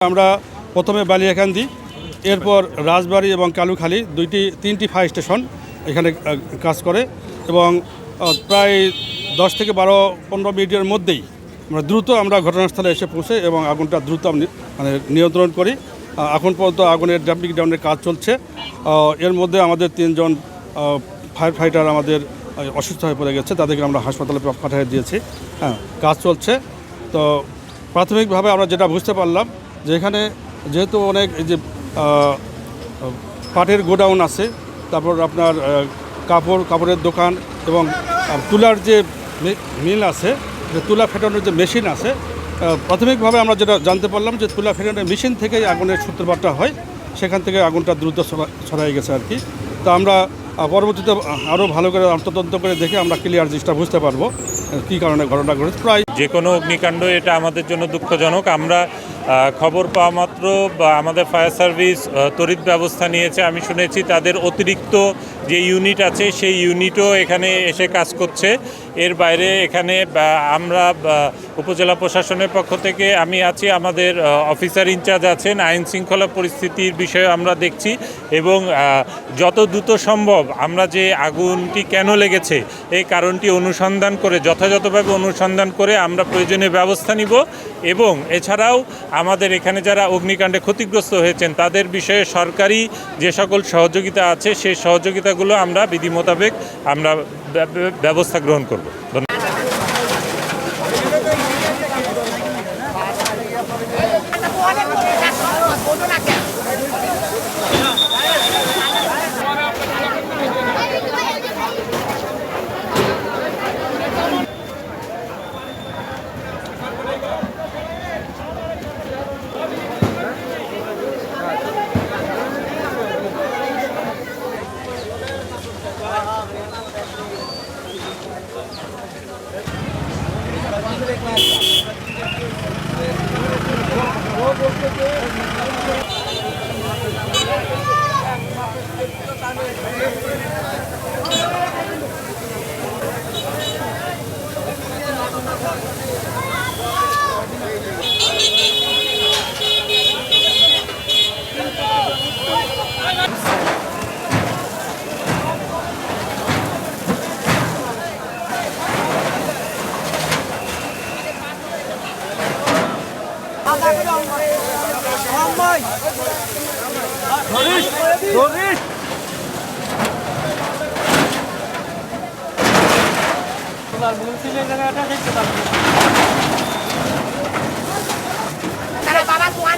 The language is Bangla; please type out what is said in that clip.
আমরা প্রথমে বালিয়াকান্দি, এরপর রাজবাড়ী এবং কালুখালী তিনটি ফায়ার স্টেশন এখানে কাজ করে এবং প্রায় 10 থেকে 12-15 মিনিটের মধ্যেই আমরা ঘটনাস্থলে এসে পৌঁছে এবং আগুনটা দ্রুত নিয়ন্ত্রণ করি। এখন পর্যন্ত আগুনের ড্যাম্পিং ডাউনের কাজ চলছে। এর মধ্যে আমাদের 3 জন ফায়ার ফাইটার আমাদের অসুস্থ হয়ে পড়ে গেছে, তাদেরকে আমরা হাসপাতালে পাঠিয়ে দিয়েছি। কাজ চলছে। তো প্রাথমিকভাবে আমরা যেটা বুঝতে পারলাম যে এখানে যেহেতু অনেক যে পাটের গোডাউন আছে, তারপর আপনার কাপড়ের দোকান এবং তুলার যে মিল আছে, যে তুলা ফেটানোর যে মেশিন আছে, প্রাথমিকভাবে আমরা যেটা জানতে পারলাম যে তুলা ফেটানোর মেশিন থেকেই আগুনের সূত্রপাতটা হয়, সেখান থেকে আগুনটা দ্রুত ছড়াই গেছে আর কি। তো আমরা পরবর্তীতে আরও ভালো করে তদন্ত করে দেখে আমরা ক্লিয়ার জিনিসটা বুঝতে পারবো কী কারণে ঘটনা ঘটেছে। প্রায় যে কোনো অগ্নিকাণ্ড এটা আমাদের জন্য দুঃখজনক। আমরা খবর পাওয়া মাত্র আমাদের ফায়ার সার্ভিস তড়িৎ ব্যবস্থা নিয়েছে। আমি শুনেছি তাদের অতিরিক্ত যে ইউনিট আছে সেই ইউনিটও এখানে এসে কাজ করছে। এর বাইরে এখানে আমরা উপজেলা প্রশাসনের পক্ষ থেকে আমি আছি, আমাদের অফিসার ইনচার্জ আছেন, আইন শৃঙ্খলা পরিস্থিতির বিষয়ে আমরা দেখছি এবং যত দ্রুত সম্ভব আমরা যে আগুনটি কেন লেগেছে এই কারণটি অনুসন্ধান করে যথাযথভাবে অনুসন্ধান করে আমরা প্রয়োজনীয় ব্যবস্থা নিব এবং এছাড়াও আমাদের এখানে যারা অগ্নিকাণ্ডে ক্ষতিগ্রস্ত হয়েছেন তাদের বিষয়ে সরকারি যে সকল সহযোগিতা আছে সেই সহযোগিতাগুলো আমরা বিধি মোতাবেক আমরা ব্যবস্থা গ্রহণ করব। Cara, babat tuan